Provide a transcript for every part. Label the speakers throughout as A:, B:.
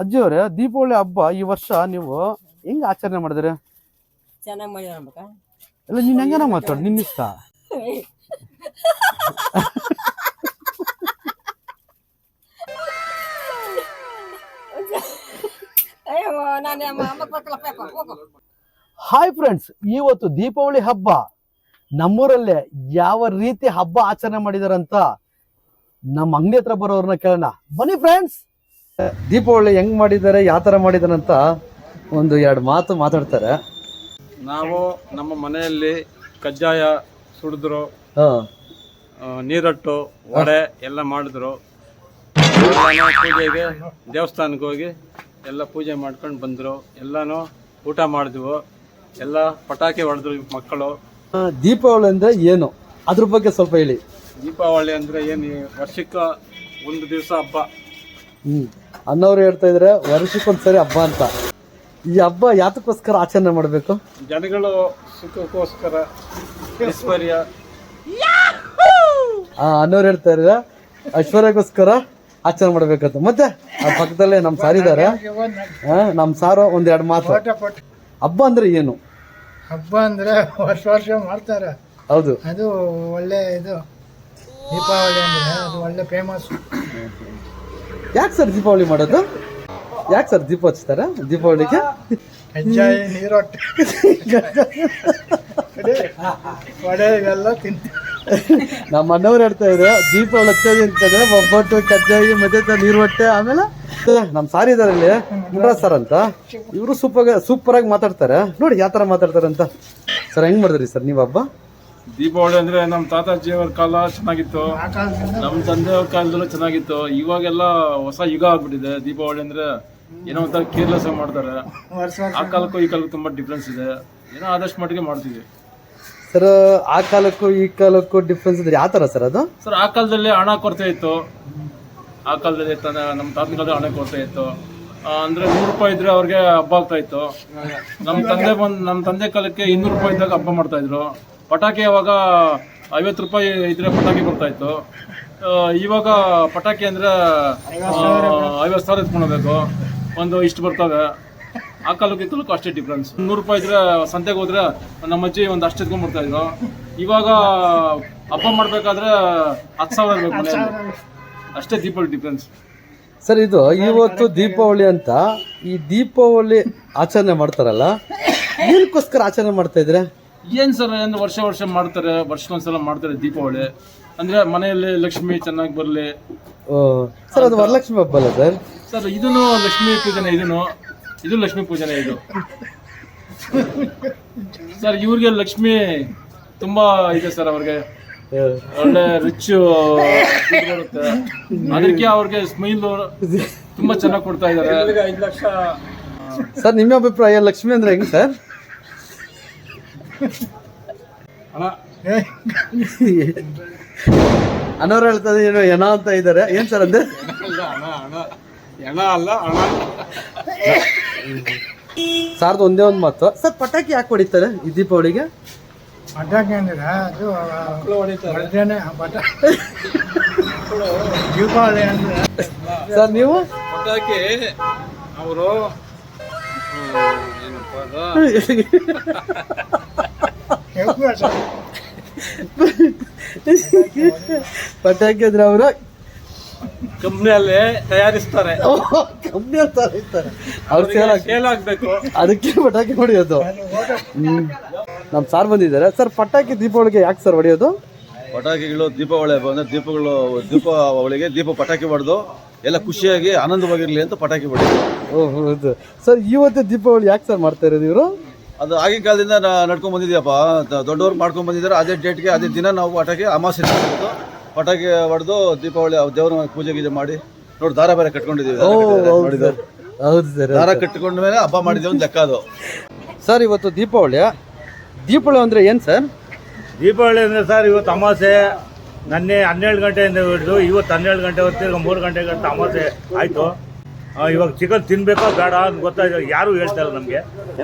A: ಅಜ್ಜಿ ಅವರೇ, ದೀಪಾವಳಿ ಹಬ್ಬ ಈ ವರ್ಷ ನೀವು ಹೆಂಗ್ ಆಚರಣೆ ಮಾಡಿದ್ರಿ?
B: ಚೆನ್ನಾಗಿ ಮಾಡಿದ
A: ಎಲ್ಲ ನೀನ್ ಹೆಂಗನ ಮಾತಾಡ್, ನಿನ್ನ ಇಷ್ಟ. ಹಾಯ್ ಫ್ರೆಂಡ್ಸ್, ಇವತ್ತು ದೀಪಾವಳಿ ಹಬ್ಬ ನಮ್ಮೂರಲ್ಲೇ ಯಾವ ರೀತಿ ಹಬ್ಬ ಆಚರಣೆ ಮಾಡಿದಾರಂತ ನಮ್ಮ ಅಂಗಡಿ ಹತ್ರ ಬರೋರ್ನ ಕೇಳೋಣ ಬನ್ನಿ ಫ್ರೆಂಡ್ಸ್. ದೀಪಾವಳಿ ಹೆಂಗ್ ಮಾಡಿದ್ದಾರೆ, ಯಾವ ತರ ಮಾಡಿದಾರಂತ ಒಂದು ಎರಡು ಮಾತು ಮಾತಾಡ್ತಾರೆ.
C: ನಾವು ನಮ್ಮ ಮನೆಯಲ್ಲಿ ಕಜ್ಜಾಯ ಸುಡಿದ್ರು, ನೀರಟ್ಟು, ವಡೆ ಎಲ್ಲ ಮಾಡಿದ್ರು. ಪೂಜೆಗೆ ದೇವಸ್ಥಾನಕ್ಕೆ ಹೋಗಿ ಎಲ್ಲ ಪೂಜೆ ಮಾಡ್ಕೊಂಡು ಬಂದರು. ಎಲ್ಲನೂ ಊಟ ಮಾಡಿದ್ವು, ಎಲ್ಲ ಪಟಾಕಿ ಹೊಡೆದ್ರು ಮಕ್ಕಳು.
A: ದೀಪಾವಳಿ ಅಂದ್ರೆ ಏನು, ಅದ್ರ ಬಗ್ಗೆ ಸ್ವಲ್ಪ ಹೇಳಿ.
C: ದೀಪಾವಳಿ ಅಂದರೆ ಏನು, ವರ್ಷಕ್ಕೆ ಒಂದು ದಿವಸ ಹಬ್ಬ.
A: ಅನ್ನೋರು ಹೇಳ್ತಾ ಇದ್ರೆ ವರ್ಷಕ್ಕೊಂದ್ಸರಿ ಹಬ್ಬ ಅಂತ. ಈ ಹಬ್ಬ ಯಾತಕ್ಕೋಸ್ಕರ ಆಚರಣೆ ಮಾಡಬೇಕು?
C: ಜನಗಳು ಸುಖಕ್ಕೋಸ್ಕರ, ಐಶ್ವರ್ಯ.
A: ಅನ್ನೋರು ಹೇಳ್ತಾ ಇದ್ರೆ ಐಶ್ವರ್ಯಕ್ಕೋಸ್ಕರ ಆಚರಣೆ ಮಾಡ್ಬೇಕಂತ. ಮತ್ತೆ ಆ ಪಕ್ಕದಲ್ಲೇ ನಮ್ ಸಾರ್ ಇದಾರೆ, ನಮ್ ಸಾರು ಒಂದೆರಡು ಮಾತು. ಹಬ್ಬ ಅಂದ್ರೆ ಏನು?
D: ಹಬ್ಬ ಅಂದ್ರೆ ವರ್ಷ ಮಾಡ್ತಾರೆ.
A: ಹೌದು,
D: ಅದು ಒಳ್ಳೆ ಇದು. ದೀಪಾವಳಿ ಅಂದ್ರೆ ಅದು ಒಳ್ಳೆ ಫೇಮಸ್.
A: ಯಾಕೆ ಸರ್ ದೀಪಾವಳಿ ಮಾಡೋದು? ಯಾಕೆ ಸರ್ ದೀಪ ಹಚ್ತಾರೆ ದೀಪಾವಳಿಗೆ?
D: ಕಜ್ಜಾಯ, ನೀರೊಟ್ಟೆ, ವಡೆ ಇವೆಲ್ಲ ತಿಂತೀವಿ.
A: ನಮ್ಮ ಅಣ್ಣವ್ರು ಹೇಳ್ತಾ ಇದ್ರೆ ದೀಪಾವಳಿ ಹಚ್ಚೋದು ಅಂತಂದ್ರೆ ಒಬ್ಬಟ್ಟು, ಕಜ್ಜಾಯಿ, ಮತ್ತೆ ನೀರುವಟ್ಟೆ. ಆಮೇಲೆ ನಮ್ ಸಾರ್ ಇದಾರೆ ಇಲ್ಲಿ, ಮುನ್ರಾಜ್ ಸರ್ ಅಂತ, ಇವರು ಸೂಪರ್ ಆಗಿ ಮಾತಾಡ್ತಾರೆ. ನೋಡಿ ಯಾವ ತರ ಮಾತಾಡ್ತಾರೆ ಅಂತ. ಸರ್ ಹೆಂಗ್ ಮಾಡಿದ್ರಿ ಸರ್ ನೀವು ಹಬ್ಬ?
C: ದೀಪಾವಳಿ ಅಂದ್ರೆ ನಮ್ಮ ತಾತಾಜಿಯವರ ಕಾಲ ಚೆನ್ನಾಗಿತ್ತು, ನಮ್ಮ ತಂದೆಯವ್ರ ಕಾಲದಲ್ಲೂ ಚೆನ್ನಾಗಿತ್ತು. ಇವಾಗೆಲ್ಲ ಹೊಸ ಯುಗ ಆಗ್ಬಿಟ್ಟಿದೆ. ದೀಪಾವಳಿ ಅಂದ್ರೆ ಏನೋ ಒಂಥರ ಕೇರ್ಲೆಸ್ ಆಗಿ ಮಾಡ್ತಾರೆ. ಆ ಕಾಲಕ್ಕೂ ಈ ಕಾಲಕ್ಕೂ ತುಂಬಾ ಡಿಫ್ರೆನ್ಸ್ ಇದೆ. ಏನೋ ಆದಷ್ಟು ಮಟ್ಟಿಗೆ ಮಾಡ್ತೀವಿ
A: ಸರ್. ಆ ಕಾಲಕ್ಕೂ ಈ ಕಾಲಕ್ಕೂ ಡಿಫ್ರೆನ್ಸ್ ಇದ್ರೆ ಯಾವ ತರ ಸರ್ ಅದು?
C: ಸರ್, ಆ ಕಾಲದಲ್ಲಿ ಹಣ ಕೊರತೆ ಇತ್ತು. ಆ ಕಾಲದಲ್ಲಿ ನಮ್ಮ ತಾತನ ಕಾಲದಲ್ಲಿ ಹಣ ಕೊರತೆ ಇತ್ತು. ಅಂದ್ರೆ 100 ರೂಪಾಯಿ ಇದ್ರೆ ಅವ್ರಿಗೆ ಹಬ್ಬ ಆಗ್ತಾ ಇತ್ತು. ನಮ್ಮ ತಂದೆ ಕಾಲಕ್ಕೆ 200 ರೂಪಾಯಿ ಇದ್ದಾಗ ಹಬ್ಬ ಮಾಡ್ತಾ ಇದ್ರು. ಪಟಾಕಿ ಅವಾಗ 50 ರೂಪಾಯಿ ಇದ್ರೆ ಪಟಾಕಿ ಬರ್ತಾ ಇತ್ತು. ಇವಾಗ ಪಟಾಕಿ ಅಂದ್ರೆ 50,000 ಎತ್ಕೊಳ್ಬೇಕು, ಒಂದು ಇಷ್ಟು ಬರ್ತವೆ. ಆ ಕಾಲಕ್ಕೆ ಈ ಕಾಲಕ್ಕೂ ಅಷ್ಟೇ ಡಿಫ್ರೆನ್ಸ್. 100 ರೂಪಾಯಿ ಇದ್ರೆ ಸಂತೆಗೆ ಹೋದ್ರೆ ನಮ್ಮ ಅಜ್ಜಿ ಒಂದು ಅಷ್ಟು ಎತ್ಕೊಂಡ್ ಬರ್ತಾ ಇದ್ರು. ಇವಾಗ ಹಬ್ಬ ಮಾಡ್ಬೇಕಾದ್ರೆ 10,000 ಇರ್ಬೇಕು ಮನೆಯಲ್ಲಿ. ಅಷ್ಟೇ ದೀಪಾವಳಿ ಡಿಫ್ರೆನ್ಸ್.
A: ಸರ್, ಇದು ಇವತ್ತು ದೀಪಾವಳಿ ಅಂತ ಈ ದೀಪಾವಳಿ ಆಚರಣೆ ಮಾಡ್ತಾರಲ್ಲ, ಏನಕ್ಕೋಸ್ಕರ ಆಚರಣೆ ಮಾಡ್ತಾ ಇದ್ರೆ?
C: ಏನ್ ಸರ್, ಅಂದ್ರೆ ವರ್ಷ ಮಾಡ್ತಾರೆ, ವರ್ಷಕ್ಕೊಂದ್ಸಲ ಮಾಡ್ತಾರೆ ದೀಪಾವಳಿ. ಅಂದ್ರೆ ಮನೆಯಲ್ಲಿ ಲಕ್ಷ್ಮಿ ಚೆನ್ನಾಗಿ ಬರ್ಲಿ.
A: ಸರ್, ಅದು ವರಲಕ್ಷ್ಮಿ ಹಬ್ಬ ಅಲ್ಲ ಸರ್?
C: ಸರ್, ಇದನ್ನು ಲಕ್ಷ್ಮೀ ಪೂಜೆನೆ. ಇದು ಲಕ್ಷ್ಮೀ ಪೂಜೆನೆ. ಇದು ಸರ್, ಇವ್ರಿಗೆ ಲಕ್ಷ್ಮಿ ತುಂಬಾ ಇದೆ ಸರ್. ಅವ್ರಿಗೆ ಒಳ್ಳೆ ರಿಚ್ ಬರುತ್ತೆ. ಅದಕ್ಕೆ ಅವ್ರಿಗೆ ಸ್ಮೈಲ್ ತುಂಬಾ ಚೆನ್ನಾಗಿ ಕೊಡ್ತಾ ಇದ್ದಾರೆ. 5 ಲಕ್ಷ.
A: ಸರ್, ನಿಮ್ಮ ಅಭಿಪ್ರಾಯ ಲಕ್ಷ್ಮಿ ಅಂದ್ರೆ ಹೆಂಗ್ ಸರ್? ಅನ್ನೋರು ಹೇಳ್ತದೆ ಏನು ಎಣ ಅಂತ ಇದ್ದಾರೆ. ಏನ್ ಸರ್ ಅಂದ್ರೆ?
C: ಎಣ ಅಲ್ಲ, ಹಣ.
A: ಸಾರ್ದು ಒಂದೇ ಒಂದು ಮಾತು ಸರ್, ಪಟಾಕಿ ಯಾಕೆ ಹೊಡಿತಾರೆ ಈ ದೀಪಾವಳಿಗೆ?
D: ಪಟಾಕಿ ಅಂದ್ರೆ ಅದು ದೀಪಾವಳಿ ಅಂದ್ರೆ
A: ಸರ್ ನೀವು
C: ಪಟಾಕಿ ಅವರು
A: ಪಟಾಕಿ ಅಂದ್ರೆ ಅವರು
C: ಕಂಪ್ನಿಯಲ್ಲಿ ತಯಾರಿಸ್ತಾರೆ.
A: ಕಂಪ್ನಿಯಲ್ಲಿ ತಯಾರಿಸ್ತಾರೆ, ಅವ್ರು ಸೇಲ್
C: ಆಗ್ಬೇಕು,
A: ಅದಕ್ಕೆ ಪಟಾಕಿ ಹೊಡೆಯೋದು. ನಮ್ ಸಾರ್ ಬಂದಿದ್ದಾರೆ. ಸರ್, ಪಟಾಕಿ ದೀಪಾವಳಿಗೆ ಯಾಕೆ ಸರ್ ಹೊಡೆಯೋದು?
E: ಪಟಾಕಿಗಳು ದೀಪಾವಳಿ ಬಂದ್ರೆ ದೀಪಾವಳಿಗೆ ಪಟಾಕಿ ಹೊಡೆದು ಎಲ್ಲ ಖುಷಿಯಾಗಿ ಆನಂದವಾಗಿರ್ಲಿ ಅಂತ ಪಟಾಕಿ ಹೊಡೆಯೋದು.
A: ಓಹ್ ಹೌದು ಸರ್. ಇವತ್ತು ದೀಪಾವಳಿ ಯಾಕೆ ಸರ್ ಮಾಡ್ತಾ ಇರೋದು ಇವರು?
E: ಅದು ಆಗಿನ ಕಾಲದಿಂದ ನಡ್ಕೊಂಡ್ ಬಂದಿದ್ಯಪ್ಪ, ದೊಡ್ಡವ್ರು ಮಾಡ್ಕೊಂಡ್ ಬಂದಿದ್ದಾರೆ. ಅದೇ ಡೇಟ್ಗೆ ಅದೇ ದಿನ ನಾವು ಪಟಾಕಿ ಅಮಾವಾಸ್ಯೆ ಪಟಾಕಿ ಹೊಡೆದು ದೀಪಾವಳಿ ದೇವ್ರ ಪೂಜೆ ಗೀಜೆ ಮಾಡಿ ನೋಡಿ ದಾರ ಬೇರೆ ಕಟ್ಕೊಂಡಿದ್ದೀವಿ.
A: ಹೌದು ಸರ್,
E: ದಾರ ಕಟ್ಕೊಂಡ ಮೇಲೆ ಹಬ್ಬ ಮಾಡಿದ್ದೇವೆ ಒಂದು ಲೆಕ್ಕ ಅದು.
A: ಸರ್, ಇವತ್ತು ದೀಪಾವಳಿ ಅಂದ್ರೆ ಏನ್ ಸರ್?
F: ದೀಪಾವಳಿ ಅಂದರೆ ಸರ್, ಇವತ್ತು ಅಮಾವಾಸ್ಯೆ. ನನ್ನೆ 12 ಗಂಟೆಯಿಂದ ಹಿಡಿದು ಇವತ್ತು 12 ಗಂಟೆ ಹೊತ್ತಿಗೆ 3 ಗಂಟೆಗೆ ಅಮಾವಾಸ್ಯೆ ಆಯಿತು. ಇವಾಗ ಚಿಕನ್ ತಿನ್ಬೇಕಾ ಬೇಡ ಅಂತ ಗೊತ್ತಾಯ್ತು, ಯಾರು ಹೇಳ್ತಾ ಇಲ್ಲ ನಮಗೆ.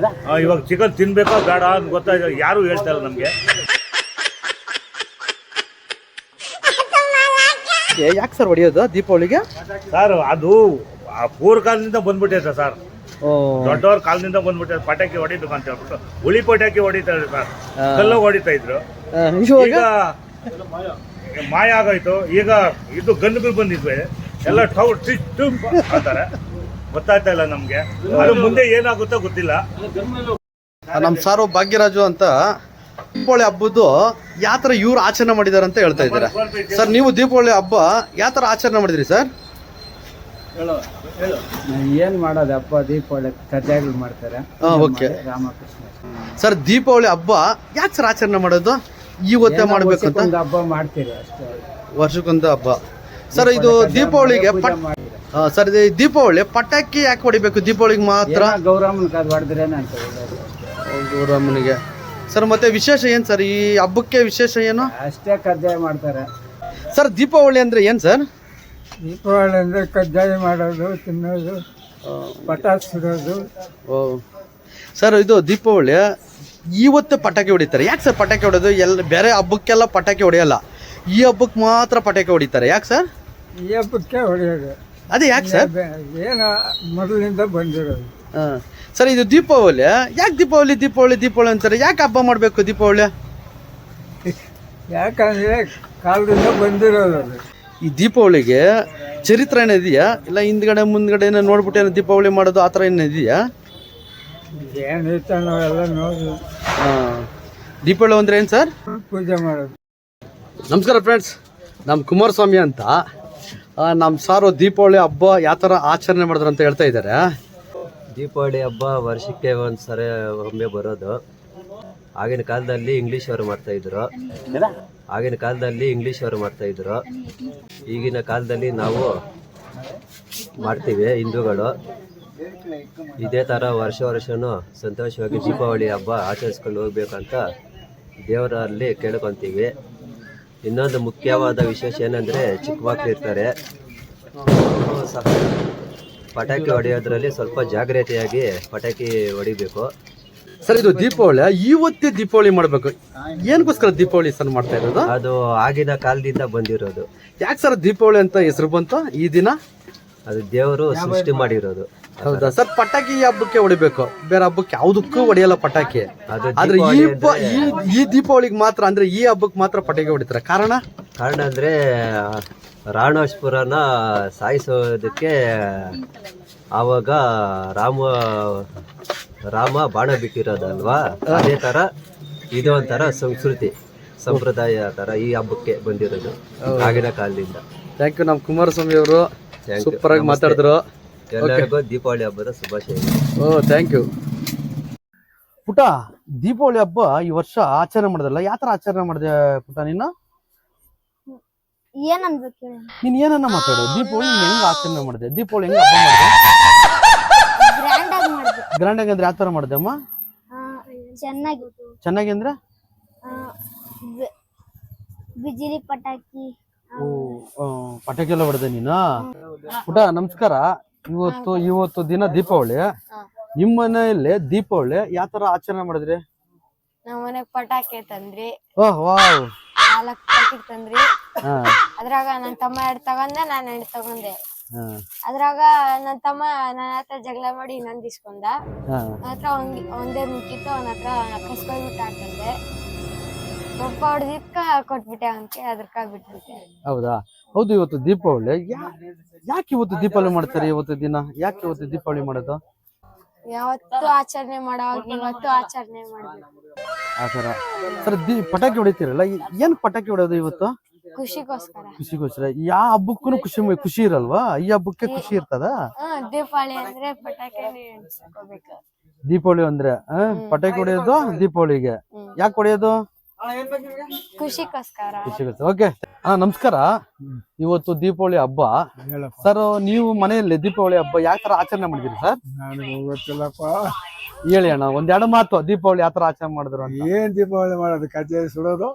F: ಇವಾಗ ಚಿಕನ್ ತಿನ್ಬೇಕಾ ಬೇಡ ಅಂತ ಗೊತ್ತಾಯ್ತು, ಯಾರು ಹೇಳ್ತಾ ಇಲ್ಲ ನಮಗೆ.
A: ಯಾಕೆ ಸರ್ ಹೊಡೆಯೋದು ದೀಪಾವಳಿಗೆ?
F: ಸರ್, ಅದು ಆ ಪೂರ್ ಕಾಲದಿಂದ ಬಂದ್ಬಿಟ್ಟೈತೆ ಸರ್.
A: ಓ
F: ದೊಡ್ಡವ್ರ ಕಾಲದಿಂದ ಬಂದ್ಬಿಟ್ಟೈತೆ ಪಟಾಕಿ ಹೊಡಿಬೇಕು ಅಂತ ಹೇಳ್ಬಿಟ್ಟು ಹುಳಿ ಪಟಾಕಿ ಹೊಡಿತಾರೆ ಸರ್. ಕಲ್ಲು ಹೊಡಿತಾ ಇದ್ರು. ಈಗ ಮಾಯ ಆಗೋಯ್ತು. ಈಗ ಇದು ಗನ್ಗಳು ಬಂದಿದ್ವಿ ಎಲ್ಲ ಅಂತಾರೆ. ಗೊತ್ತಾಗ್ತಾ ಇಲ್ಲ ನಮ್ಗೆ. ಅದು ಮುಂದೆ ಏನಾಗುತ್ತೋ ಗೊತ್ತಿಲ್ಲ.
A: ನಮ್ಮ ಸಾರು ಭಾಗ್ಯರಾಜು ಅಂತ ದೀಪಾವಳಿ ಹಬ್ಬದ್ದು ಯಾವ ಥರ ಇವ್ರು ಆಚರಣೆ ಮಾಡಿದಾರೆ ಅಂತ ಹೇಳ್ತಾ ಇದ್ದಾರೆ. ಸರ್ ನೀವು ದೀಪಾವಳಿ ಹಬ್ಬ ಯಾವ ಥರ ಆಚರಣೆ ಮಾಡಿದ್ರಿ ಸರ್?
G: ಏನ್ ಮಾಡೋದು ಹಬ್ಬ ದೀಪಾವಳಿ ಕಜ್ಜಾಯಗಳು ಮಾಡ್ತಾರೆ.
A: ಓಕೆ
G: ರಾಮಕೃಷ್ಣ
A: ಸರ್, ದೀಪಾವಳಿ ಹಬ್ಬ ಯಾಕೆ ಸರ್ ಆಚರಣೆ ಮಾಡೋದು? ಇವತ್ತೇ ಮಾಡ್ಬೇಕು ಅಂತ
G: ಒಂದು ಹಬ್ಬ ಮಾಡ್ತೀರಿ ಅಷ್ಟೇ.
A: ವರ್ಷಕ್ಕೊಂದು ಹಬ್ಬ. ಸರ್ ಇದು ದೀಪಾವಳಿಗೆ ಸರ್ ಇದು ದೀಪಾವಳಿ ಪಟಾಕಿ ಯಾಕೆ ಹೊಡಿಬೇಕು ದೀಪಾವಳಿಗೆ ಮಾತ್ರ?
G: ಗೌರಮ್ಮನ ಕಾದ್ ಹೊಡೆದ್ರೇನೆ ಅಂತ
A: ಗೌರಮ್ಮನಿಗೆ. ಸರ್ ಮತ್ತೆ ವಿಶೇಷ ಏನು ಸರ್ ಈ ಹಬ್ಬಕ್ಕೆ ವಿಶೇಷ ಏನು?
G: ಅಷ್ಟೇ ಕಜ್ಜಾಯ ಮಾಡ್ತಾರೆ.
A: ಸರ್ ದೀಪಾವಳಿ ಅಂದ್ರೆ ಏನು ಸರ್?
G: ದೀಪಾವಳಿ ಅಂದ್ರೆ ಕಜ್ಜಾಯ ಮಾಡೋದು, ತಿನ್ನೋದು, ಪಟಾಕಿ ಸುಡೋದು.
A: ಓ ಸರ್ ಇದು ದೀಪಾವಳಿ ಇವತ್ತು ಪಟಾಕಿ ಹೊಡಿತಾರೆ. ಯಾಕೆ ಸರ್ ಪಟಾಕಿ ಹೊಡೋದು? ಬೇರೆ ಹಬ್ಬಕ್ಕೆಲ್ಲ ಪಟಾಕಿ ಹೊಡೆಯಲ್ಲ, ಈ ಹಬ್ಬಕ್ಕೆ ಮಾತ್ರ ಪಟಾಕಿ ಹೊಡಿತಾರೆ. ಯಾಕೆ ಸರ್?
G: ಈ ಹಬ್ಬಕ್ಕೆ ಹೊಡೆಯೋದು.
A: ಅದೇ ಯಾಕೆ ಸರ್?
G: ಏನೋ ಮೊದಲಿನಿಂದ ಬಂದಿರೋದು.
A: ಹಾಂ ಸರ್ ಇದು ದೀಪಾವಳಿ ಯಾಕೆ ದೀಪಾವಳಿ ದೀಪಾವಳಿ ದೀಪಾವಳಿ ಅಂತಾರೆ? ಯಾಕೆ ಹಬ್ಬ ಮಾಡಬೇಕು ದೀಪಾವಳಿ?
G: ಯಾಕಂದ್ರೆ ಕಾಲದಿಂದ ಬಂದಿರೋದು.
A: ಈ ದೀಪಾವಳಿಗೆ ಚರಿತ್ರೆ ಏನಿದೆಯಾ? ಇಲ್ಲ ಹಿಂದ್ಗಡೆ ಮುಂದ್ಗಡೆ ಏನೋ ನೋಡ್ಬಿಟ್ಟು ಏನೋ ದೀಪಾವಳಿ ಮಾಡೋದು ಆ ಥರ ಏನಿದೆಯಾ?
G: ಏನಿತ್ತು ನಾವೆಲ್ಲ ನೋಡಿ
A: ಹಾಂ ದೀಪಾವಳಿ ಅಂದ್ರೆ ಏನು ಸರ್?
G: ಪೂಜೆ ಮಾಡೋದು.
A: ನಮಸ್ಕಾರ ಫ್ರೆಂಡ್ಸ್, ನಮ್ಮ ಕುಮಾರಸ್ವಾಮಿ ಅಂತ ನಮ್ಮ ಸಾರು ದೀಪಾವಳಿ ಹಬ್ಬ ಯಾವ ಥರ ಆಚರಣೆ ಮಾಡಿದ್ರು ಅಂತ ಹೇಳ್ತಾ ಇದ್ದಾರೆ.
H: ದೀಪಾವಳಿ ಹಬ್ಬ ವರ್ಷಕ್ಕೆ ಒಂದ್ಸರಿ ಒಮ್ಮೆ ಬರೋದು. ಆಗಿನ ಕಾಲದಲ್ಲಿ ಇಂಗ್ಲೀಷ್ ಅವರು ಮಾಡ್ತಾಯಿದ್ರು. ಈಗಿನ ಕಾಲದಲ್ಲಿ ನಾವು ಮಾಡ್ತೀವಿ ಹಿಂದೂಗಳು. ಇದೇ ಥರ ವರ್ಷನೂ ಸಂತೋಷವಾಗಿ ದೀಪಾವಳಿ ಹಬ್ಬ ಆಚರಿಸ್ಕೊಂಡು ಹೋಗ್ಬೇಕಂತ ದೇವರಲ್ಲಿ ಕೇಳ್ಕೊತೀವಿ. ಇನ್ನೊಂದು ಮುಖ್ಯವಾದ ವಿಶೇಷ ಏನಂದರೆ ಚಿಕ್ಕ ಮಕ್ಕಳು ಇರ್ತಾರೆ, ಸಹ ಪಟಾಕಿ ಹೊಡೆಯೋದ್ರಲ್ಲಿ ಸ್ವಲ್ಪ ಜಾಗ್ರತೆಯಾಗಿ ಪಟಾಕಿ ಹೊಡಿಬೇಕು.
A: ಸರ್ ಇದು ದೀಪಾವಳಿ ಇವತ್ತೇ ದೀಪಾವಳಿ ಮಾಡಬೇಕು. ಏನಕ್ಕೋಸ್ಕರ ದೀಪಾವಳಿ ಸರ್ ಮಾಡ್ತಾ ಇರೋದು?
H: ಅದು ಆಗಿನ ಕಾಲದಿಂದ ಬಂದಿರೋದು.
A: ಯಾಕೆ ಸರ್ ದೀಪಾವಳಿ ಅಂತ ಹೆಸರು ಬಂತು ಈ ದಿನ?
H: ಅದು ದೇವರು ಸೃಷ್ಟಿ ಮಾಡಿರೋದು.
A: ಹೌದಾ ಸರ್? ಪಟಾಕಿ ಈ ಹಬ್ಬಕ್ಕೆ ಹೊಡಿಬೇಕು, ಬೇರೆ ಹಬ್ಬಕ್ಕೆ ಯಾವುದಕ್ಕೂ ಹೊಡೆಯಲ್ಲ ಪಟಾಕಿ. ಆದ್ರೆ ಈ ದೀಪಾವಳಿಗೆ ಮಾತ್ರ, ಅಂದ್ರೆ ಈ ಹಬ್ಬಕ್ಕೆ ಮಾತ್ರ ಪಟಾಕಿ ಹೊಡಿತಾರೆ. ಕಾರಣ
H: ಅಂದ್ರೆ ರಾವಣಾಸುರನ ಸಾಯಿಸೋದಕ್ಕೆ ಆವಾಗ ರಾಮ ಬಾಣ ಬಿಟ್ಟಿರೋದಲ್ವಾ, ಅದೇ ತರ ಇದು ಒಂಥರ ಸಂಪ್ರದಾಯ ತರ ಈ ಹಬ್ಬಕ್ಕೆ ಬಂದಿರೋದು ಆಗಿನ ಕಾಲದಿಂದ.
A: ಥ್ಯಾಂಕ್ ಯು ನಮ್ಮ ಕುಮಾರಸ್ವಾಮಿ ಅವರು, ಸೂಪರ್ ಆಗಿ ಮಾತಾಡಿದ್ರು.
H: ಎಲ್ಲರಿಗೂ ದೀಪಾವಳಿ ಹಬ್ಬದ ಶುಭಾಶಯಗಳು.
A: ಓ ಥ್ಯಾಂಕ್ ಯು. ಪುಟ, ದೀಪಾವಳಿ ಹಬ್ಬ ಈ ವರ್ಷ ಆಚರಣೆ ಮಾಡಿದ್ರಲ್ಲ, ಯಾವ ತರ ಆಚರಣೆ ಮಾಡಿದೆ ಪುಟ ನೀನು? ನೀನ್ ಏನನ್ನ ಮಾತಾಡೋದು? ದೀಪಾವಳಿ ನೀನ್ ಹೆಂಗ್ ಆಚರಣೆ ಮಾಡಿದೆ? ದೀಪಾವಳಿ ಹೆಂಗ್ ಹಬ್ಬ ಮಾಡಿದೆ? ಗ್ರ್ಯಾಂಡ್ ಆಗಿ ಅಂದ್ರೆ ಯಾವ ತರ ಮಾಡಿದೆ ಅಮ್ಮ? ಚೆನ್ನಾಗಿ ಅಂದ್ರೆ
I: ಬಿಜಿಲಿ ಪಟಾಕಿ,
A: ಪಟಾಕಿ ಎಲ್ಲ ಹೊಡೆದೆ ನೀನು? ಪುಟ ನಮಸ್ಕಾರ. ಇವತ್ತು ದಿನ ದೀಪಾವಳಿ. ನಿಮ್ಮ ಮನೆಯಲ್ಲಿ ದೀಪಾವಳಿ ಯಾವ ತರ ಆಚರಣೆ ಮಾಡಿದ್ರಿ?
I: ನಮ್ಮ ಮನೆಗ್ ಪಟಾಕಿ ತಂದ್ರಿ,
A: ಓಹ್ ವಾವ್,
I: 4 ಪ್ಯಾಕೆಟ್ ತಂದ್ರಿ. ಅದ್ರಾಗ ನನ್ ತಮ್ಮ 2 ತಗೊಂಡೆ, ನಾನು 2 ತಗೊಂಡೆ. ಅದ್ರಾಗ ನನ್ ತಮ್ಮ ನನ್ನ ಹತ್ರ ಜಗಳ ಮಾಡಿ ಇನ್ನೊಂದ್ ಇಸ್ಕೊಂಡ. ನನ್ನ ಹತ್ರ ಒಂದೇ ಮುಕ್ಕಿತ್ತು, ಅವನ ಹತ್ರ ಕಸ್ಕೊಂಡ್ಬಿಟ್ಟು ಆಡ್ತಂದೆ. ಒಪ್ಪ ಹೊಡೆದಿದ್ಕ ಕೊಟ್ಬಿಟ್ಟೆ ಅವನ್ಗೆ, ಅದ್ರಕ ಬಿಟ್ಬಿಟ್ಟೆ.
A: ಹೌದಾ? ಹೌದು. ಇವತ್ತು ದೀಪಾವಳಿ ಯಾಕೆ ಇವತ್ತು ದೀಪಾವಳಿ ಮಾಡ್ತಾರೆ? ಇವತ್ತು ದಿನ ಯಾಕೆ ಇವತ್ತು ದೀಪಾವಳಿ ಮಾಡೋದು?
I: ಯಾವತ್ತು ಆಚರಣೆ ಮಾಡೋವಾಗ ಇವತ್ತು ಆಚರಣೆ ಮಾಡ್ಬೇಕು
A: ಆ ತರ. ಸರ್ ಪಟಾಕಿ ಹೊಡಿತೀರಲ್ಲ, ಏನ್ ಪಟಾಕಿ ಹೊಡೆಯೋದು ಇವತ್ತು?
I: ಖುಷಿಗೋಸ್ಕರ.
A: ಯಾವ ಹಬ್ಬಕ್ಕೂ ಖುಷಿ ಇರಲ್ವಾ? ಈ ಹಬ್ಬಕ್ಕೆ ಖುಷಿ ಇರ್ತದ?
I: ದೀಪಾವಳಿ ಅಂದ್ರೆ ಪಟಾಕಿ ಎಣ್ಸ್ಕೋಬೇಕು.
A: ದೀಪಾವಳಿ ಅಂದ್ರೆ ಪಟಾಕಿ ಹೊಡೆಯೋದು ದೀಪಾವಳಿಗೆ. ಯಾಕೆ ಹೊಡೆಯೋದು?
I: ಖುಷಿಗೋಸ್ಕರ.
A: ಓಕೆ. ನಮಸ್ಕಾರ. ಇವತ್ತು ದೀಪಾವಳಿ ಹಬ್ಬ ಸರ್. ನೀವು ಮನೆಯಲ್ಲಿ ದೀಪಾವಳಿ ಹಬ್ಬ ಯಾವ ತರ ಆಚರಣೆ ಮಾಡಿದಿರಿ ಸರ್?
G: ಗೊತ್ತಿಲ್ಲಪ್ಪ.
A: ಹೇಳಿ ಅಣ್ಣ, ಒಂದೆರಡು ಮಾತು. ದೀಪಾವಳಿ ಯಾವ ತರ ಆಚರಣೆ ಮಾಡಿದ್ರು ಅಂತ.
G: ಏನ್ ದೀಪಾವಳಿ ಮಾಡೋದು? ಕಜ್ಜಾಯ ಸುಡೋದು,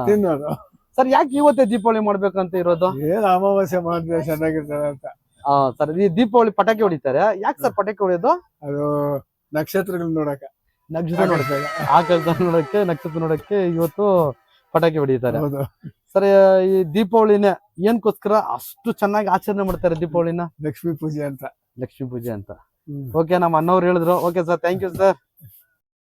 G: ತಿನ್ನೋದು.
A: ಸರ್ ಯಾಕೆ ಇವತ್ತೇ ದೀಪಾವಳಿ ಮಾಡ್ಬೇಕಂತ ಇರೋದು?
G: ಏನ್ ಅಮಾವಾಸ್ಯೆ ಮಾಡಿದ್ರೆ ಚೆನ್ನಾಗಿರ್ತದೆ ಅಂತ.
A: ಸರ್ ಈ ದೀಪಾವಳಿ ಪಟಾಕಿ ಹೊಡಿತಾರೆ. ಯಾಕೆ ಸರ್ ಪಟಾಕಿ ಹೊಡೆಯೋದು?
G: ಅದು ನಕ್ಷತ್ರಗಳು ನೋಡಕ,
A: ನಕ್ಷತ್ರ ನೋಡಕ್ಕೆ, ಆಕಾಶ ನೋಡಕ್ಕೆ, ನಕ್ಷತ್ರ ನೋಡಕ್ಕೆ ಇವತ್ತು ಪಟಾಕಿ ಹೊಡಿತಾರೆ. ಸರ್ ಈ ದೀಪಾವಳಿನ ಏನ್ಕೋಸ್ಕರ ಅಷ್ಟು ಚೆನ್ನಾಗಿ ಆಚರಣೆ ಮಾಡ್ತಾರೆ ದೀಪಾವಳಿನ?
D: ಲಕ್ಷ್ಮೀ ಪೂಜೆ ಅಂತ.
A: ಲಕ್ಷ್ಮೀ ಪೂಜೆ ಅಂತ. ಓಕೆ, ನಮ್ಮ ಅಣ್ಣವ್ರು ಹೇಳಿದ್ರು. Okay sir, thank you sir.